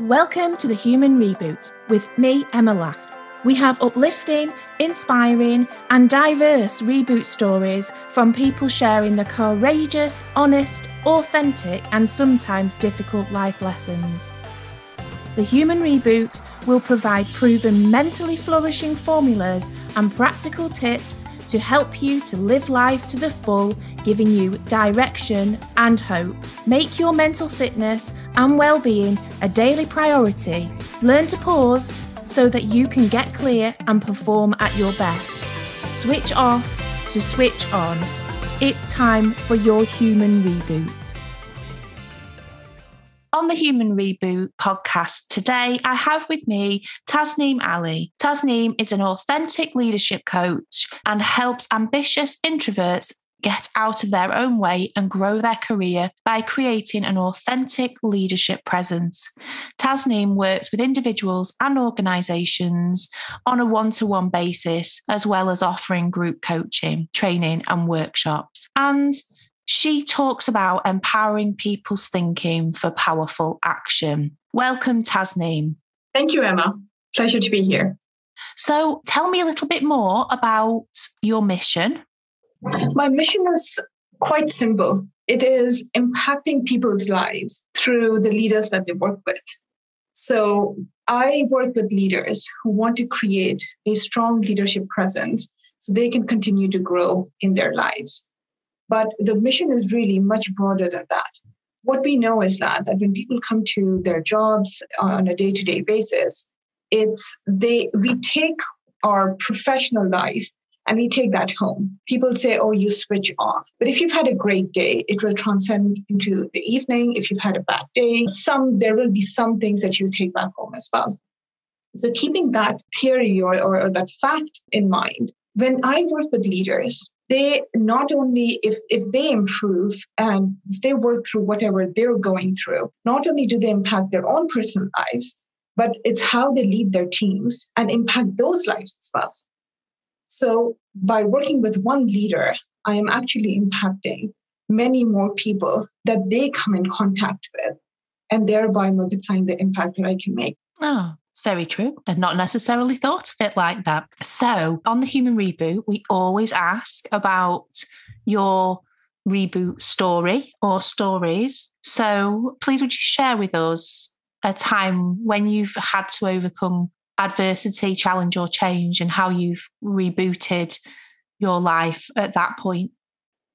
Welcome to the Human Reboot with me, Emma Last. We have uplifting, inspiring and diverse reboot stories from people sharing the courageous, honest, authentic and sometimes difficult life lessons. The Human Reboot will provide proven mentally flourishing formulas and practical tips to help you to live life to the full, giving you direction and hope. Make your mental fitness and well-being a daily priority. Learn to pause so that you can get clear and perform at your best. Switch off to switch on. It's time for your Human Reboot. On the Human Reboot podcast today, I have with me Tasneem Ali. Tasneem is an authentic leadership coach and helps ambitious introverts get out of their own way and grow their career by creating an authentic leadership presence. Tasneem works with individuals and organisations on a one-to-one basis, as well as offering group coaching, training and workshops. And she talks about empowering people's thinking for powerful action. Welcome, Tasneem. Thank you, Emma. Pleasure to be here. So tell me a little bit more about your mission. My mission is quite simple. It is impacting people's lives through the leaders that they work with. So I work with leaders who want to create a strong leadership presence so they can continue to grow in their lives. But the mission is really much broader than that. What we know is that when people come to their jobs on a day-to-day basis, we take our professional life and we take that home. People say, oh, you switch off. But if you've had a great day, it will transcend into the evening. If you've had a bad day, there will be some things that you take back home as well. So keeping that theory or that fact in mind, when I work with leaders, they not only, if they improve and if they work through whatever they're going through, not only do they impact their own personal lives, but it's how they lead their teams and impact those lives as well. So by working with one leader, I am actually impacting many more people that they come in contact with and thereby multiplying the impact that I can make. Oh, it's very true. I've not necessarily thought of it like that. So on the Human Reboot, we always ask about your reboot story or stories. So please would you share with us a time when you've had to overcome adversity, challenge or change and how you've rebooted your life at that point?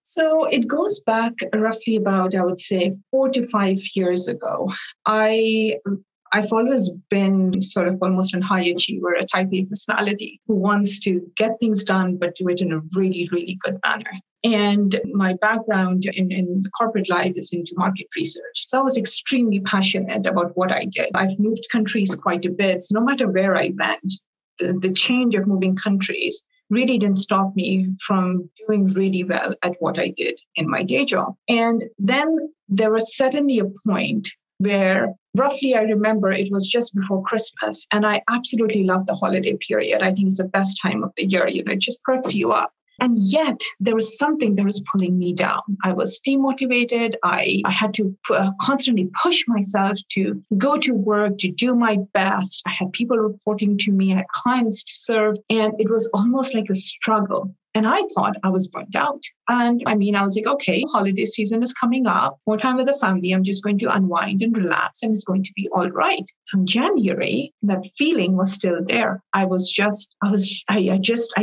So it goes back roughly about, I would say, 4 to 5 years ago. I've always been sort of almost a high achiever, a type A personality who wants to get things done, but do it in a really, really good manner. And my background in corporate life is into market research. So I was extremely passionate about what I did. I've moved countries quite a bit. So no matter where I went, the change of moving countries really didn't stop me from doing really well at what I did in my day job. And then there was suddenly a point where roughly I remember it was just before Christmas. And I absolutely love the holiday period. I think it's the best time of the year. It just perks you up. And yet there was something that was pulling me down. I was demotivated. I had to constantly push myself to go to work, to do my best. I had people reporting to me. I had clients to serve. And it was almost like a struggle. And I thought I was burnt out. And I was like, okay, holiday season is coming up. More time with the family. I'm just going to unwind and relax and it's going to be all right. In January, that feeling was still there. I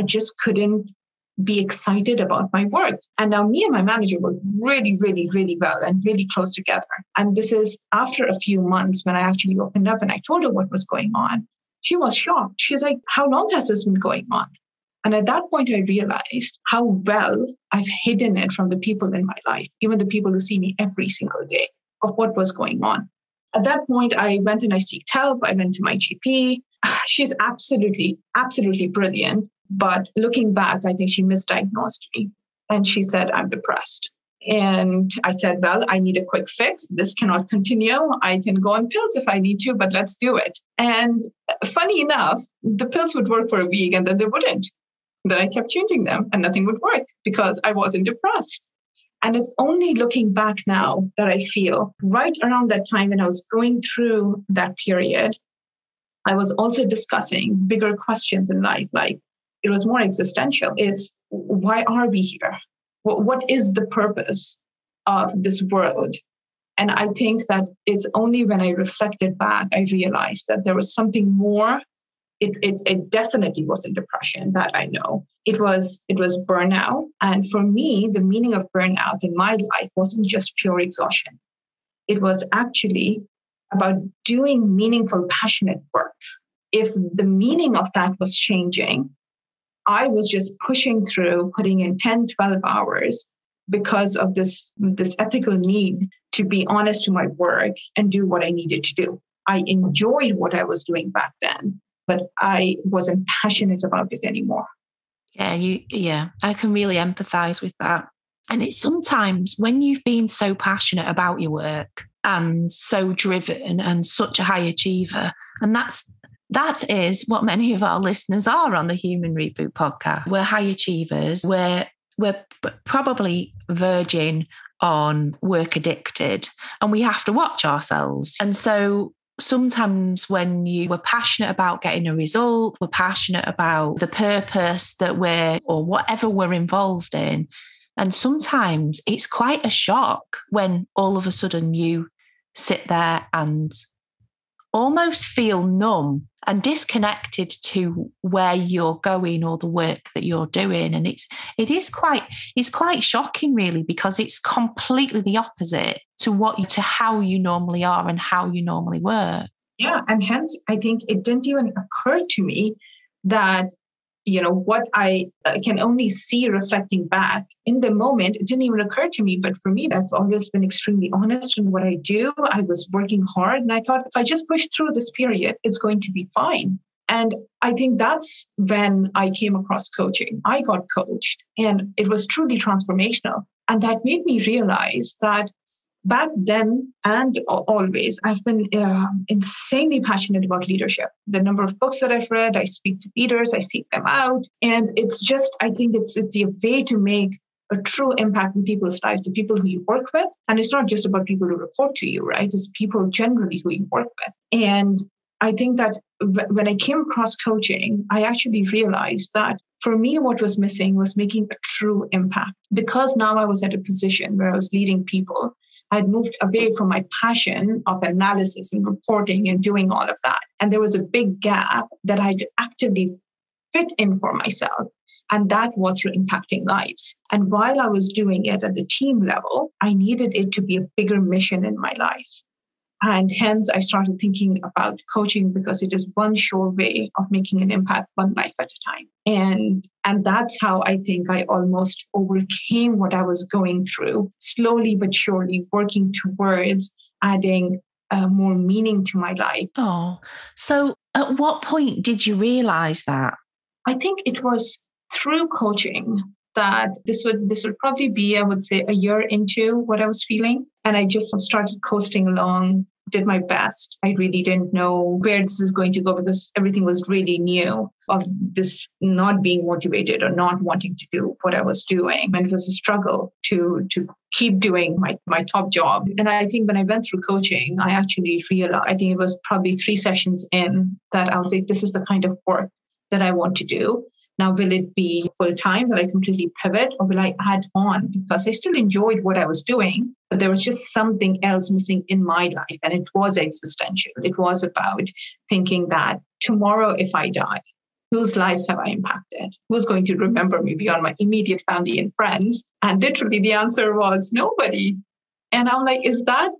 just couldn't be excited about my work. And now me and my manager work really, really, really well and really close together. And this is after a few months when I actually opened up and I told her what was going on. She was shocked. She was like, how long has this been going on? And at that point, I realized how well I've hidden it from the people in my life, even the people who see me every single day, of what was going on. At that point, I went and I sought help. I went to my GP. She's absolutely, absolutely brilliant. But looking back, I think she misdiagnosed me. And she said, I'm depressed. And I said, well, I need a quick fix. This cannot continue. I can go on pills if I need to, but let's do it. And funny enough, the pills would work for a week and then they wouldn't. Then I kept changing them and nothing would work because I wasn't depressed. And it's only looking back now that I feel right around that time when I was going through that period, I was also discussing bigger questions in life. Like it was more existential. It's why are we here? What is the purpose of this world? And I think that it's only when I reflected back, I realized that there was something more. It definitely wasn't depression, that I know. It was burnout. And for me, the meaning of burnout in my life wasn't just pure exhaustion. It was actually about doing meaningful, passionate work. If the meaning of that was changing, I was just pushing through, putting in 10, 12 hours because of this ethical need to be honest to my work and do what I needed to do. I enjoyed what I was doing back then, but I wasn't passionate about it anymore. Yeah, I can really empathize with that. And it's sometimes when you've been so passionate about your work and so driven and such a high achiever, and that is what many of our listeners are on the Human Reboot podcast. We're high achievers. We're probably verging on work addicted, and we have to watch ourselves. And so sometimes when you were passionate about getting a result, we're passionate about the purpose that or whatever we're involved in. And sometimes it's quite a shock when all of a sudden you sit there and almost feel numb and disconnected to where you're going or the work that you're doing. And it's quite shocking, really, because it's completely the opposite to how you normally are and how you normally work. Yeah. And hence, I think it didn't even occur to me that, what I can only see reflecting back in the moment, it didn't even occur to me. But for me, I've always been extremely honest in what I do. I was working hard and I thought if I just push through this period, it's going to be fine. And I think that's when I came across coaching. I got coached and it was truly transformational. And that made me realize that back then and always, I've been insanely passionate about leadership. The number of books that I've read, I speak to leaders, I seek them out. And it's just, I think it's a way to make a true impact in people's lives, the people who you work with. And it's not just about people who report to you, right? It's people generally who you work with. And I think that when I came across coaching, I actually realized that for me, what was missing was making a true impact. Because now I was at a position where I was leading people, I'd moved away from my passion of analysis and reporting and doing all of that. And there was a big gap that I'd actively fit in for myself. And that was through impacting lives. And while I was doing it at the team level, I needed it to be a bigger mission in my life. And hence, I started thinking about coaching because it is one sure way of making an impact, one life at a time. And that's how I think I almost overcame what I was going through, slowly but surely working towards adding more meaning to my life. Oh, so at what point did you realize that? I think it was through coaching that this would probably be, I would say, a year into what I was feeling. And I just started coasting along, did my best. I really didn't know where this is going to go because everything was really new, of this not being motivated or not wanting to do what I was doing. And it was a struggle to keep doing my top job. And I think when I went through coaching, I actually realized, I think it was probably 3 sessions in, that I was like, this is the kind of work that I want to do. Now, will it be full time? Will I completely pivot, or will I add on? Because I still enjoyed what I was doing, but there was just something else missing in my life. And it was existential. It was about thinking that tomorrow, if I die, whose life have I impacted? Who's going to remember me beyond my immediate family and friends? And literally the answer was nobody. And I'm like, is that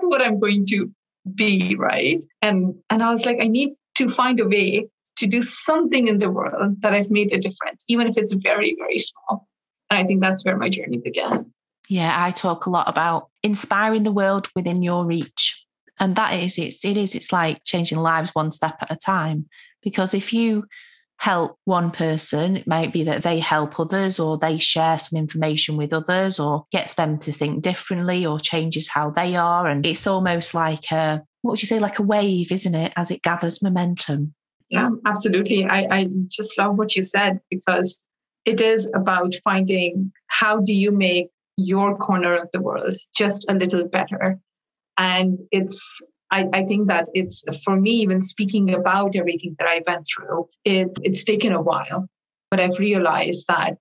what I'm going to be, right? And I was like, I need to find a way to do something in the world that I've made a difference, even if it's very, very small. And I think that's where my journey began. Yeah, I talk a lot about inspiring the world within your reach. And that is, it's like changing lives one step at a time. Because if you help one person, it might be that they help others, or they share some information with others, or gets them to think differently, or changes how they are. And it's almost like what would you say, like a wave, isn't it, as it gathers momentum? Yeah, absolutely. I just love what you said, because it is about finding how do you make your corner of the world just a little better. And I think that it's, for me, even speaking about everything that I went through, it's taken a while. But I've realized that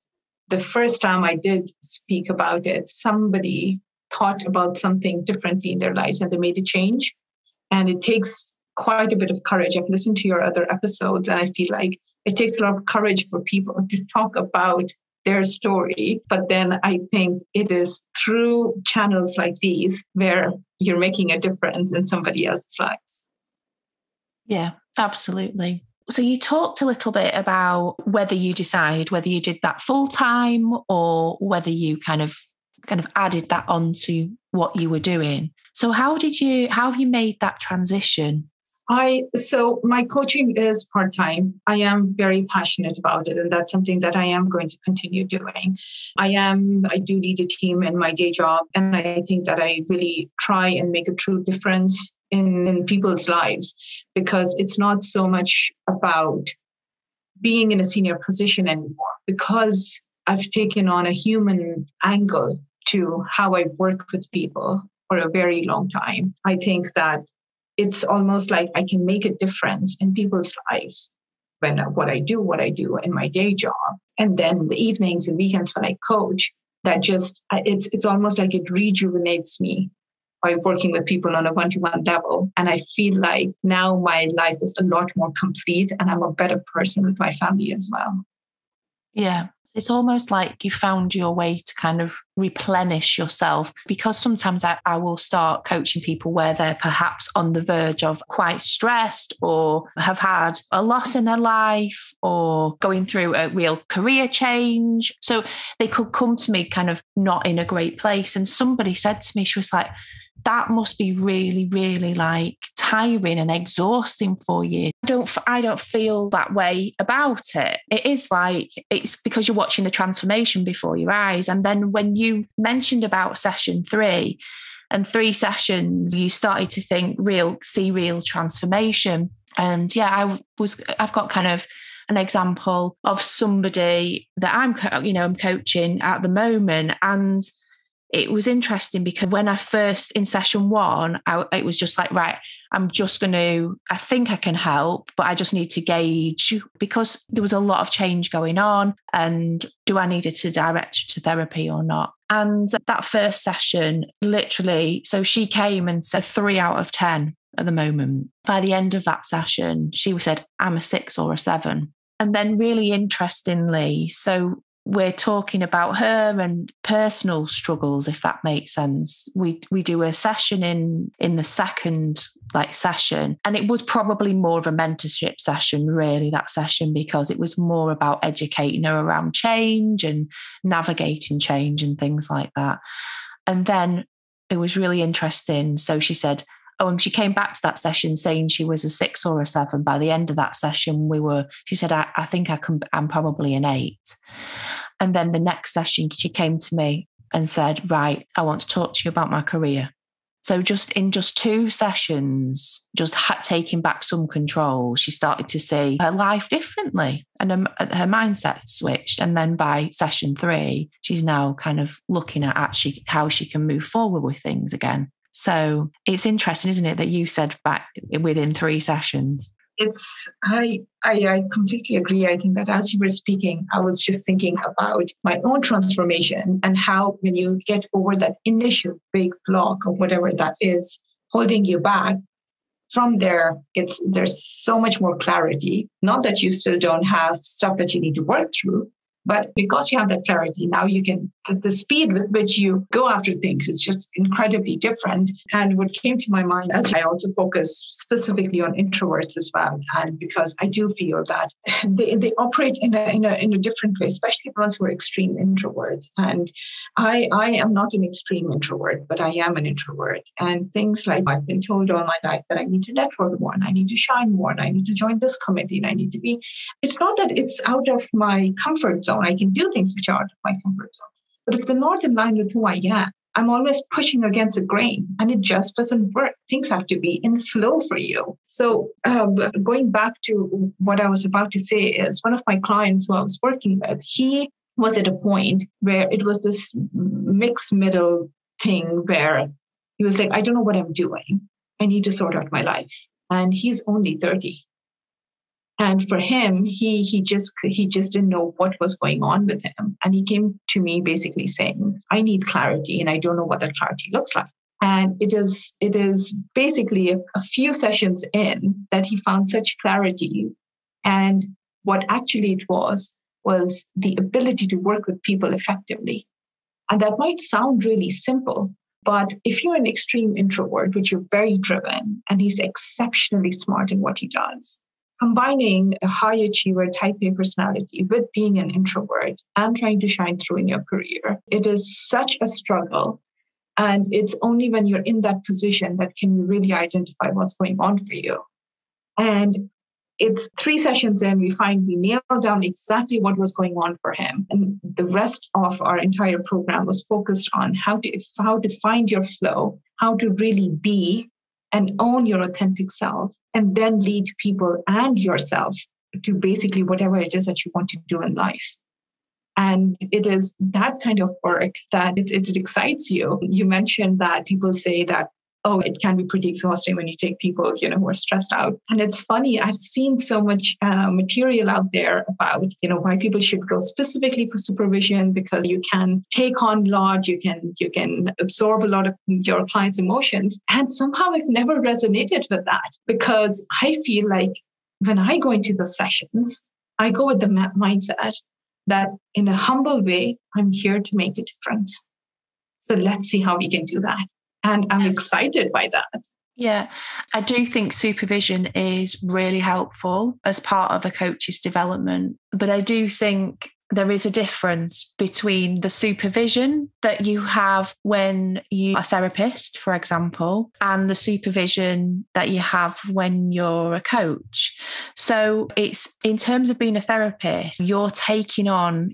the first time I did speak about it, somebody thought about something differently in their lives and they made a change. And it takes quite a bit of courage. I've listened to your other episodes and I feel like it takes a lot of courage for people to talk about their story. But then I think it is through channels like these where you're making a difference in somebody else's lives. Yeah, absolutely. So you talked a little bit about whether you decided whether you did that full time or whether you kind of added that onto what you were doing. So how have you made that transition? So my coaching is part-time. I am very passionate about it, and that's something that I am going to continue doing. I do lead a team in my day job, and I think that I really try and make a true difference in people's lives, because it's not so much about being in a senior position anymore, because I've taken on a human angle to how I work with people for a very long time. I think that it's almost like I can make a difference in people's lives when what I do in my day job. And then the evenings and weekends when I coach, it's almost like it rejuvenates me by working with people on a one-to-one level. And I feel like now my life is a lot more complete and I'm a better person with my family as well. Yeah. It's almost like you found your way to kind of replenish yourself, because sometimes I will start coaching people where they're perhaps on the verge of quite stressed or have had a loss in their life or going through a real career change. So they could come to me kind of not in a great place. And somebody said to me, she was like, that must be really, really like tiring and exhausting for you. I don't feel that way about it. It is like, it's because you're watching the transformation before your eyes. And then when you mentioned about session 3 and 3 sessions, you started to think see real transformation. And yeah, I've got kind of an example of somebody that I'm coaching at the moment. And it was interesting because when I first, in session 1, it was just like, right, I think I can help, but I just need to gauge, because there was a lot of change going on, and do I need to direct her to therapy or not? And that first session, literally, so she came and said 3 out of 10 at the moment. By the end of that session, she said, I'm a 6 or a 7. And then really interestingly, so we're talking about her and personal struggles, if that makes sense. We do a session in the second session, and it was probably more of a mentorship session, really, that session, because it was more about educating her around change and navigating change and things like that. And then it was really interesting. So she said, and she came back to that session saying she was a 6 or a 7. By the end of that session, she said, I think I'm probably an 8. And then the next session, she came to me and said, right, I want to talk to you about my career. So just in 2 sessions, just taking back some control, she started to see her life differently, and her mindset switched. And then by session 3, she's now kind of looking at actually how she can move forward with things again. So it's interesting, isn't it, that you said back within 3 sessions? I completely agree. I think that as you were speaking, I was just thinking about my own transformation and how when you get over that initial big block of whatever that is holding you back, from there, there's so much more clarity. Not that you still don't have stuff that you need to work through, but because you have that clarity, now you can, the speed with which you go after things is just incredibly different. And what came to my mind, as I also focus specifically on introverts as well, and because I do feel that they operate in a different way, especially the ones who are extreme introverts. And I am not an extreme introvert, but I am an introvert. And things like I've been told all my life that I need to network more, and I need to shine more, and I need to join this committee, and I need to be. It's not that it's out of my comfort zone. I can do things which are out of my comfort zone. But if they're not in line with who I am, I'm always pushing against the grain, and it just doesn't work. Things have to be in flow for you. So going back to what I was about to say is one of my clients who I was working with, he was at a point where it was this mixed middle thing where he was like, I don't know what I'm doing. I need to sort out my life. And he's only 30. And for him, he just didn't know what was going on with him. And he came to me basically saying, I need clarity and I don't know what that clarity looks like. And it is basically a few sessions in that he found such clarity. And what actually it was the ability to work with people effectively. And that might sound really simple, but if you're an extreme introvert, which you're very driven, and he's exceptionally smart in what he does, combining a high achiever type A personality with being an introvert and trying to shine through in your career, it is such a struggle. And it's only when you're in that position that can you really identify what's going on for you. And it's 3 sessions in, we nailed down exactly what was going on for him. And the rest of our entire program was focused on how to find your flow, how to really be and own your authentic self, and then lead people and yourself to basically whatever it is that you want to do in life. And it is that kind of work that it excites you. You mentioned that people say that, oh, it can be pretty exhausting when you take people, who are stressed out. And it's funny, I've seen so much material out there about, why people should go specifically for supervision, because you can take on a lot, you can absorb a lot of your clients' emotions. And somehow I've never resonated with that, because I feel like when I go into the sessions, I go with the mindset that in a humble way, I'm here to make a difference. So let's see how we can do that. And I'm excited by that. Yeah, I do think supervision is really helpful as part of a coach's development. But I do think there is a difference between the supervision that you have when you're a therapist, for example, and the supervision that you have when you're a coach. So it's in terms of being a therapist, you are taking on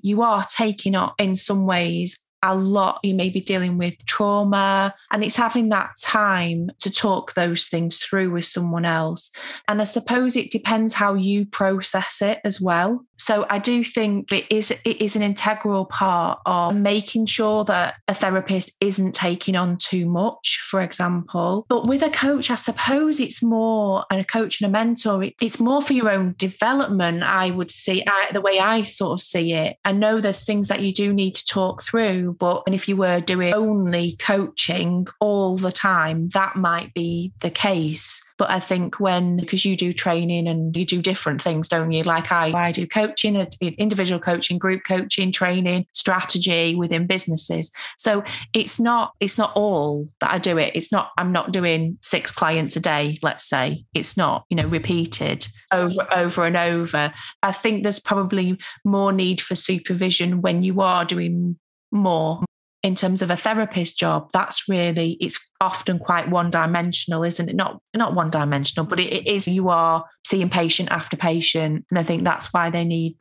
in some ways a lot. You may be dealing with trauma, and it's having that time to talk those things through with someone else. And I suppose it depends how you process it as well. So I do think it is an integral part of making sure that a therapist isn't taking on too much, for example. But with a coach, I suppose it's more, and a coach and a mentor, it's more for your own development, I would see, the way I sort of see it. I know there's things that you do need to talk through, but if you were doing only coaching all the time, that might be the case. But I think because you do training and you do different things, don't you? Like I do coaching, individual coaching, group coaching, training, strategy within businesses. So it's not all that I do it. I'm not doing 6 clients a day, let's say. It's not, repeated over and over. I think there's probably more need for supervision when you are doing more. In terms of a therapist job, it's often quite one-dimensional, isn't it? Not one-dimensional, but it is, you are seeing patient after patient. And I think that's why they need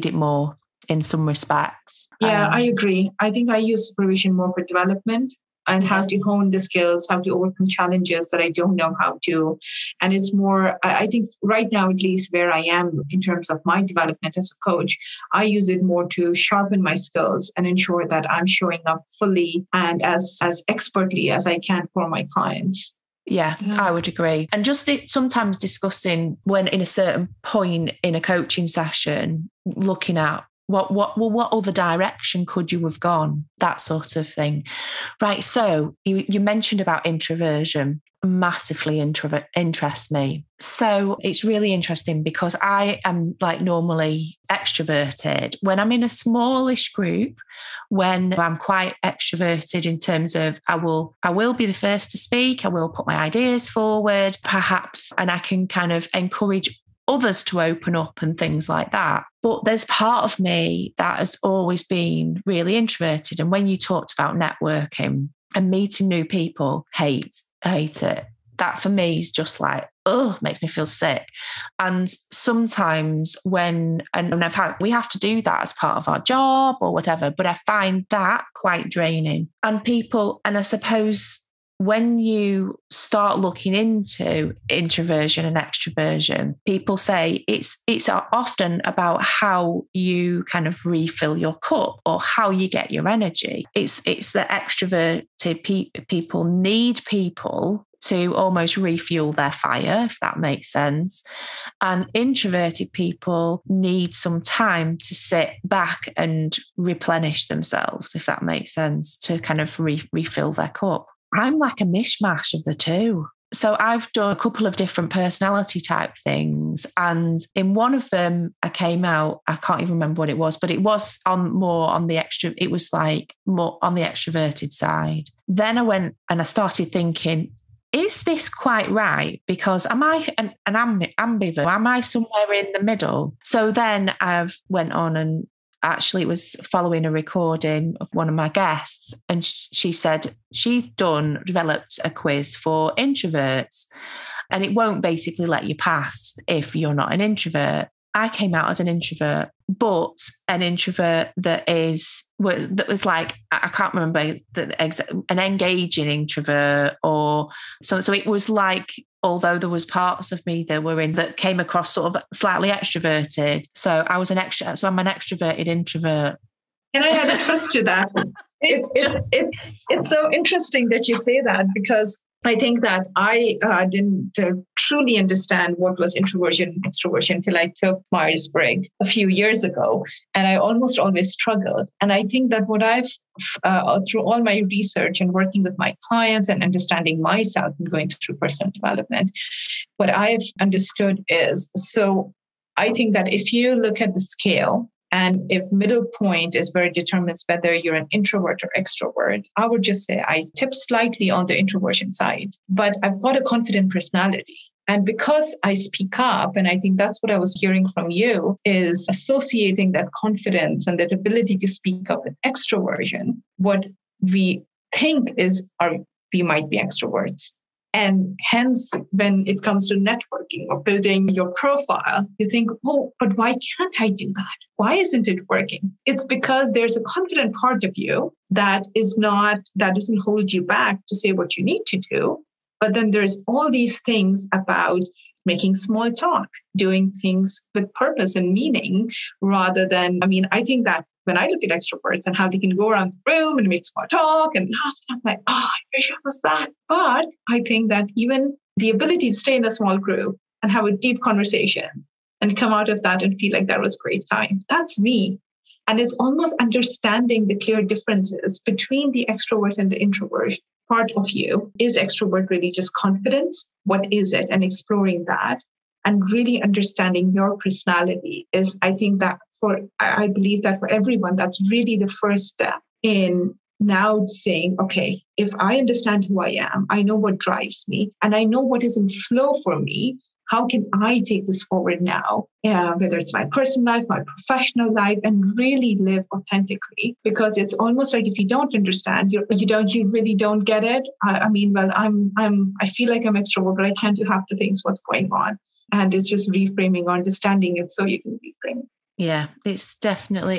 it more in some respects. Yeah, I agree. I think I use supervision more for development and how to hone the skills, how to overcome challenges that I don't know how to. And it's more, I think right now, at least where I am in terms of my development as a coach, I use it more to sharpen my skills and ensure that I'm showing up fully and as expertly as I can for my clients. Yeah, I would agree. And just sometimes discussing when in a certain point in a coaching session, looking at what other direction could you have gone? That sort of thing. Right. So you mentioned about introversion. Massively interests me. So it's really interesting because I am normally extroverted. When I'm in a smallish group, when I'm quite extroverted in terms of I will be the first to speak, I will put my ideas forward, perhaps, and I can kind of encourage others to open up and things like that. But there's part of me that has always been really introverted. And when you talked about networking and meeting new people, hate it. That for me is just makes me feel sick. And sometimes we have to do that as part of our job or whatever, but I find that quite draining. And I suppose when you start looking into introversion and extroversion, people say it's often about how you kind of refill your cup or how you get your energy. It's that extroverted people need people to almost refuel their fire, if that makes sense. And introverted people need some time to sit back and replenish themselves, if that makes sense, to kind of refill their cup. I'm like a mishmash of the two. So I've done a couple of different personality type things. And in one of them, I came out, I can't even remember what it was, but it was more on the extroverted side. Then I went and I started thinking, is this quite right? Because am I an ambivert? Am I somewhere in the middle? So then I've went on and actually it was following a recording of one of my guests. And she said she's developed a quiz for introverts and it won't basically let you pass if you're not an introvert. I came out as an introvert, but an introvert that was like, I can't remember an engaging introvert or so it was like, although there was parts of me that came across sort of slightly extroverted. So I was so I'm an extroverted introvert. Can I add a twist to that? It's so interesting that you say that, because I think that I didn't truly understand what was introversion and extroversion until I took Myers-Briggs a few years ago. And I almost always struggled. And I think that what I've, through all my research and working with my clients and understanding myself and going through personal development, what I've understood is, so I think that if you look at the scale, and if middle point is where it determines whether you're an introvert or extrovert, I would just say I tip slightly on the introversion side, but I've got a confident personality. And because I speak up, and I think that's what I was hearing from you, is associating that confidence and that ability to speak up with extroversion, what we think is we might be extroverts. And hence, when it comes to networking or building your profile, you think, oh, but why can't I do that? Why isn't it working? It's because there's a confident part of you that doesn't hold you back to say what you need to do. But then there's all these things about making small talk, doing things with purpose and meaning rather than, I think that when I look at extroverts and how they can go around the room and make small talk and laugh, I'm like, I wish I was that. But I think that even the ability to stay in a small group and have a deep conversation and come out of that and feel like that was great time, that's me. And it's almost understanding the clear differences between the extrovert and the introvert part of you. Is extrovert really just confidence? What is it? And exploring that. And really understanding your personality is, I believe that for everyone, that's really the first step in now saying, okay, if I understand who I am, I know what drives me, and I know what is in flow for me. How can I take this forward now? Whether it's my personal life, my professional life, and really live authentically. Because it's almost like if you don't understand, you really don't get it. I feel like I'm extrovert, but I can't do half the things. What's going on? And it's just reframing or understanding it so you can reframe. Yeah, it's definitely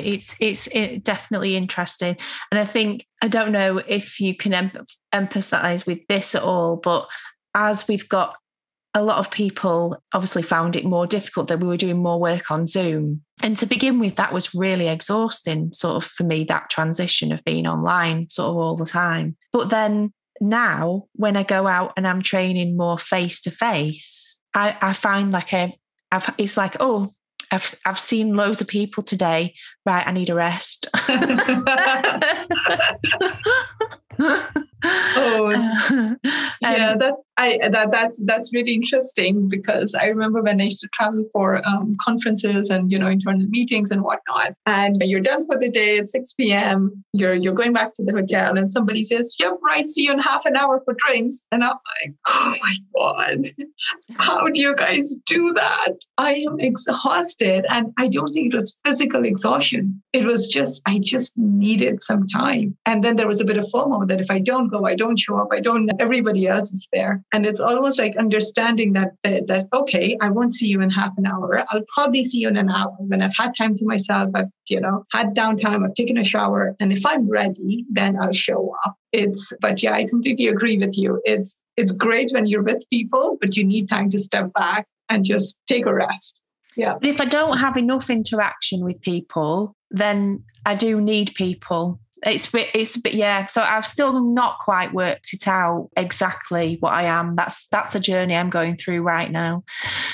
interesting. And I think, I don't know if you can empathize with this at all, but as we've got a lot of people obviously found it more difficult that we were doing more work on Zoom. And to begin with, that was really exhausting sort of for me, that transition of being online sort of all the time. But then now when I go out and I'm training more face to face, I find like it's like, oh, I've seen loads of people today. Right, I need a rest. That's really interesting, because I remember when I used to travel for conferences and internal meetings and whatnot, and you're done for the day at 6 p.m. You're going back to the hotel, and somebody says, "Yep, right, see you in half an hour for drinks," and I'm like, "Oh my God, how do you guys do that?" I am exhausted, and I don't think it was physical exhaustion. It was I just needed some time, and then there was a bit of FOMO that if I don't go, I don't show up, everybody else is there. And it's almost like understanding that, okay, I won't see you in half an hour. I'll probably see you in an hour when I've had time to myself. I've, had downtime. I've taken a shower. And if I'm ready, then I'll show up. But yeah, I completely agree with you. It's great when you're with people, but you need time to step back and just take a rest. Yeah. But if I don't have enough interaction with people, then I do need people. Yeah. So I've still not quite worked it out exactly what I am. That's a journey I'm going through right now.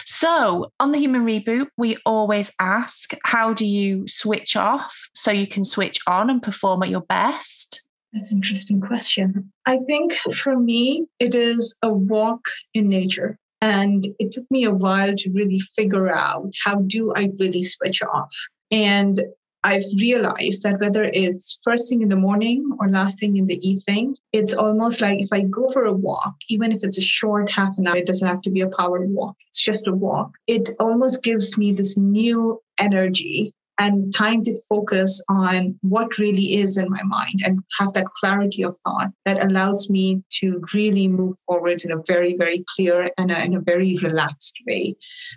So on the Human Reboot, we always ask, how do you switch off so you can switch on and perform at your best? That's an interesting question. I think for me, it is a walk in nature. And it took me a while to really figure out, how do I really switch off? And I've realized that whether it's first thing in the morning or last thing in the evening, it's almost like if I go for a walk, even if it's a short half an hour, it doesn't have to be a power walk. It's just a walk. It almost gives me this new energy and time to focus on what really is in my mind and have that clarity of thought that allows me to really move forward in a very, very clear and in a very relaxed way.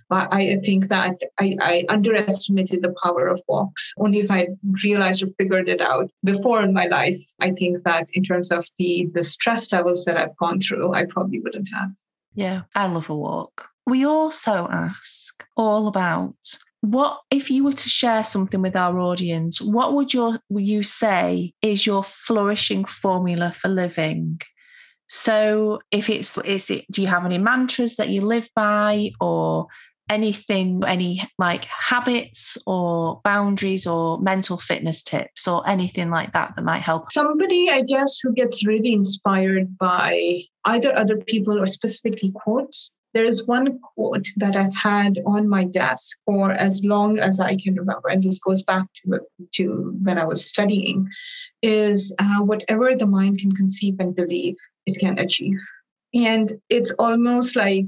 But I think that I underestimated the power of walks. Only if I realized or figured it out before in my life, I think that in terms of the stress levels that I've gone through, I probably wouldn't have. Yeah, I love a walk. We also ask all about, what if you were to share something with our audience, what would you say is your flourishing formula for living? So if do you have any mantras that you live by, or anything, any like habits or boundaries or mental fitness tips or anything like that might help? Somebody, I guess, who gets really inspired by either other people or specifically quotes. There is one quote that I've had on my desk for as long as I can remember, and this goes back to when I was studying, is whatever the mind can conceive and believe, it can achieve. And it's almost like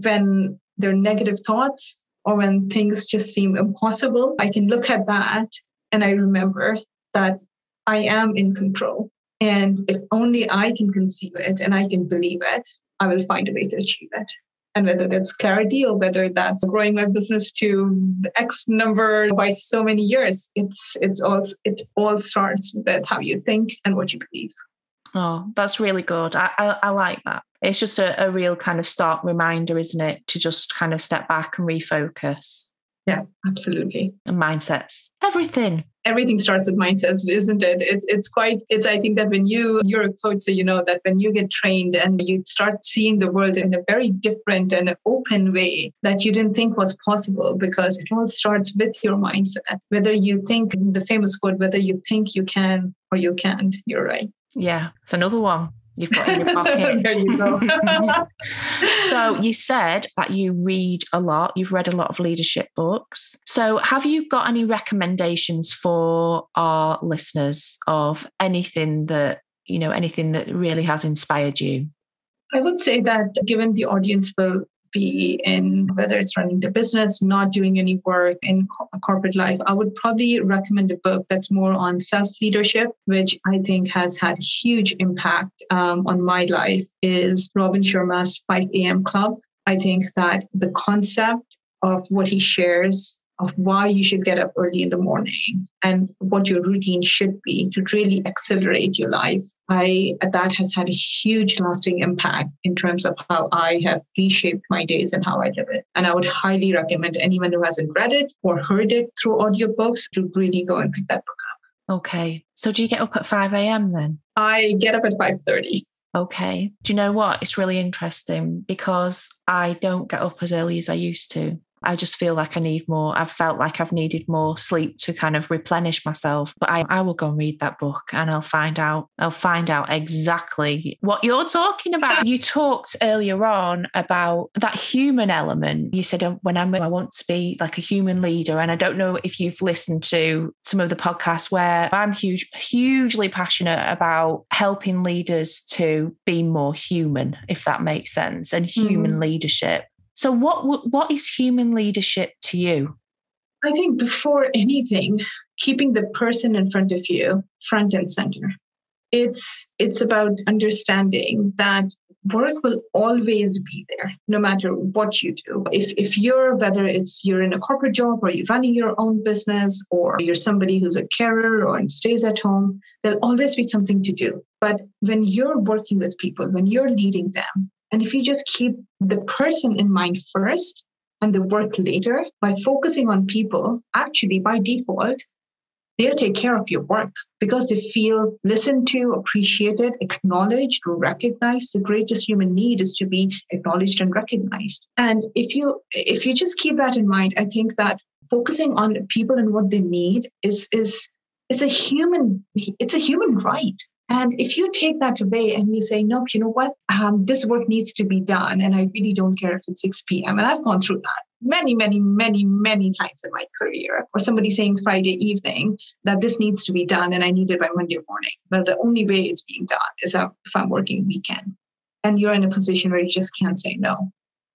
when there are negative thoughts or when things just seem impossible, I can look at that and I remember that I am in control. And if only I can conceive it and I can believe it, I will find a way to achieve it. And whether that's clarity or whether that's growing my business to X number by so many years, it all starts with how you think and what you believe. Oh, that's really good. I like that. It's just a real kind of stark reminder, isn't it? To just kind of step back and refocus. Yeah, absolutely. And mindsets, everything starts with mindsets, isn't it? It's I think that when you're a coach, so you know that when you get trained and you start seeing the world in a very different and open way that you didn't think was possible, because it all starts with your mindset. Whether you think, the famous quote, whether you think you can or you can't, you're right. Yeah, it's another one you've got in your pocket. There you go. So you said that you read a lot. You've read a lot of leadership books. So have you got any recommendations for our listeners of anything that really has inspired you? I would say that given the audience will be in, whether it's running the business, not doing any work in corporate life, I would probably recommend a book that's more on self-leadership, which I think has had a huge impact on my life, is Robin Sharma's 5 a.m. Club. I think that the concept of what he shares of why you should get up early in the morning and what your routine should be to really accelerate your life, that has had a huge lasting impact in terms of how I have reshaped my days and how I live it. And I would highly recommend anyone who hasn't read it or heard it through audiobooks to really go and pick that book up. Okay. So do you get up at 5 a.m. then? I get up at 5:30. Okay. Do you know what? It's really interesting because I don't get up as early as I used to. I just feel like I need more. I've felt like I've needed more sleep to kind of replenish myself. But I will go and read that book and I'll find out exactly what you're talking about. You talked earlier on about that human element. You said, I want to be like a human leader. And I don't know if you've listened to some of the podcasts where I'm hugely passionate about helping leaders to be more human, if that makes sense, and human leadership. So what is human leadership to you? I think before anything, keeping the person in front of you front and center. It's about understanding that work will always be there, no matter what you do. If whether it's you're in a corporate job or you're running your own business or you're somebody who's a carer or stays at home, there'll always be something to do. But when you're working with people, when you're leading them, and if you just keep the person in mind first and the work later, by focusing on people, actually by default, they'll take care of your work because they feel listened to, appreciated, acknowledged, recognized. The greatest human need is to be acknowledged and recognized. And if you just keep that in mind, I think that focusing on people and what they need is a human right. And if you take that away and you say, nope, you know what, this work needs to be done, and I really don't care if it's 6 p.m. And I've gone through that many, many, many, many times in my career, or somebody saying Friday evening that this needs to be done and I need it by Monday morning. Well, the only way it's being done is if I'm working weekend. And you're in a position where you just can't say no.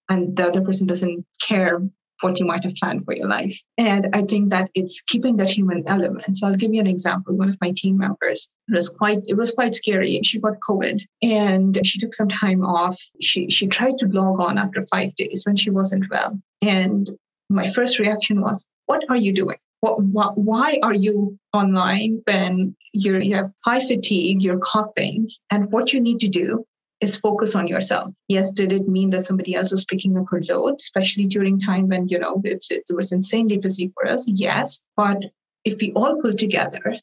And the other person doesn't care what you might have planned for your life. And I think that it's keeping that human element. So I'll give you an example. One of my team members, it was quite scary. She got COVID and she took some time off. She tried to log on after 5 days when she wasn't well. And my first reaction was, what are you doing? Why are you online when you have high fatigue, you're coughing, and what you need to do is focus on yourself. Yes, did it mean that somebody else was picking up her load, especially during time when, it was insanely busy for us? Yes. But if we all pull together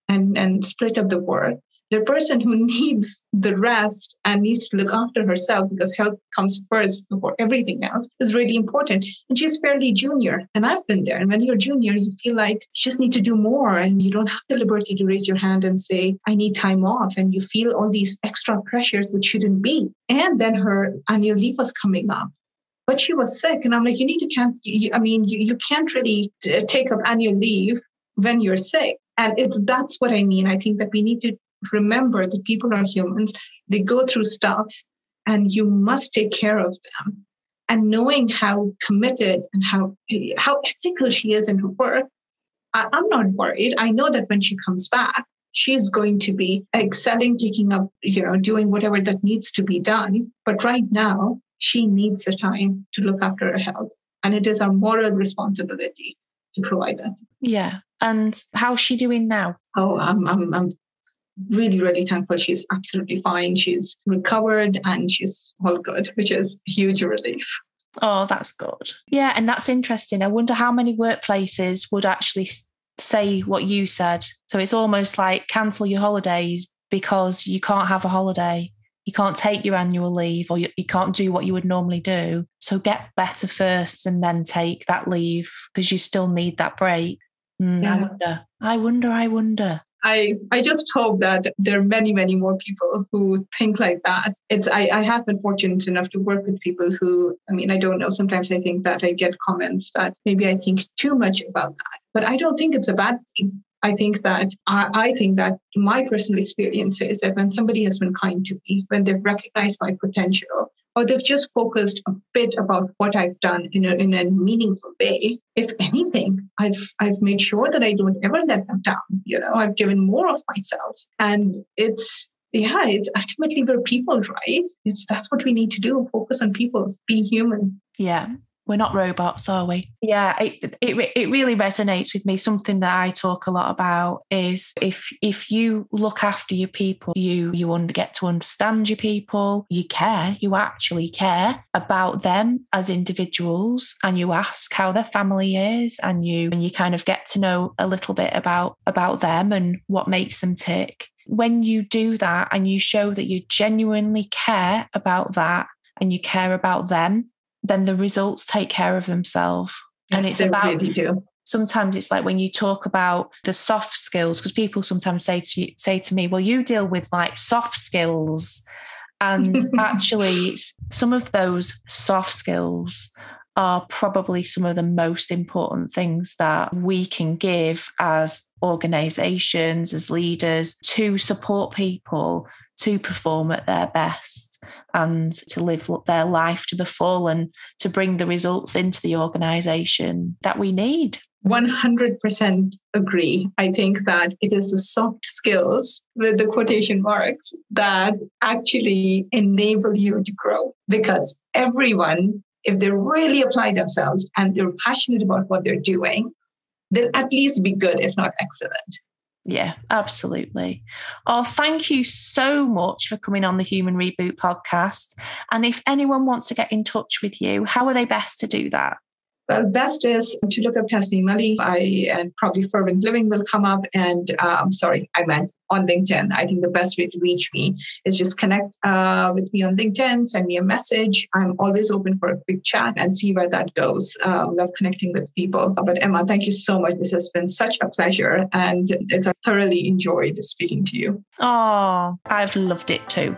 and split up the work, the person who needs the rest and needs to look after herself, because health comes first before everything else, is really important. And she's fairly junior. And I've been there. And when you're junior, you feel like you just need to do more. And you don't have the liberty to raise your hand and say, I need time off. And you feel all these extra pressures, which shouldn't be. And then her annual leave was coming up. But she was sick. And I'm like, you can't really take up annual leave when you're sick. And that's what I mean. I think that we need to remember that people are humans. They go through stuff and you must take care of them. And knowing how committed and how ethical she is in her work, I'm not worried. I know that when she comes back, she's going to be excelling, taking up, doing whatever that needs to be done. But right now, she needs the time to look after her health. And it is our moral responsibility to provide that. Yeah. And how's she doing now? Oh, I'm really, really thankful. She's absolutely fine. She's recovered and she's all good, which is a huge relief. Oh, that's good. Yeah, and that's interesting. I wonder how many workplaces would actually say what you said. So it's almost like cancel your holidays because you can't have a holiday. You can't take your annual leave, or you can't do what you would normally do. So get better first and then take that leave because you still need that break. Yeah. I wonder. I just hope that there are many, many more people who think like that. I have been fortunate enough to work with people who, I don't know, sometimes I think that I get comments that maybe I think too much about that. But I don't think it's a bad thing. I think that my personal experience is that when somebody has been kind to me, when they've recognized my potential, or they've just focused a bit about what I've done in a meaningful way, if anything, I've made sure that I don't ever let them down. I've given more of myself. And it's ultimately we're people, right? That's what we need to do. Focus on people, be human. Yeah. We're not robots, are we? Yeah, it really resonates with me. Something that I talk a lot about is if you look after your people, you get to understand your people, you actually care about them as individuals, and you ask how their family is, and you kind of get to know a little bit about them and what makes them tick. When you do that and you show that you genuinely care about that and you care about them, then the results take care of themselves. Yes, and it's about, really do. Sometimes it's like when you talk about the soft skills, because people sometimes say to me, well, you deal with like soft skills. And actually it's some of those soft skills are probably some of the most important things that we can give as organizations, as leaders, to support people to perform at their best and to live their life to the full and to bring the results into the organisation that we need. 100% agree. I think that it is the soft skills with the quotation marks that actually enable you to grow, because everyone, if they really apply themselves and they're passionate about what they're doing, they'll at least be good, if not excellent. Yeah, absolutely. Oh, thank you so much for coming on the Human Reboot podcast. And if anyone wants to get in touch with you, how are they best to do that? Well, best is to look up Tasneem Ali, and probably Fervent Living will come up. And I meant on LinkedIn. I think the best way to reach me is just connect with me on LinkedIn, send me a message. I'm always open for a quick chat and see where that goes. Love connecting with people. But Emma, thank you so much. This has been such a pleasure, and I thoroughly enjoyed speaking to you. Oh, I've loved it too.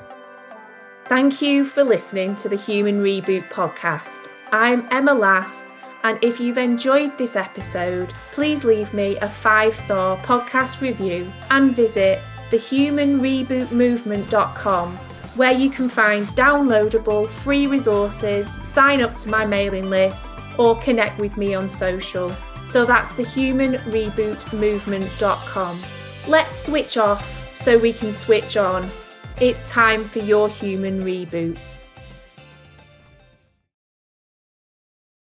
Thank you for listening to the Human Reboot podcast. I'm Emma Last. And if you've enjoyed this episode, please leave me a 5-star podcast review and visit thehumanrebootmovement.com, where you can find downloadable free resources, sign up to my mailing list, or connect with me on social. So that's thehumanrebootmovement.com. Let's switch off so we can switch on. It's time for your human reboot.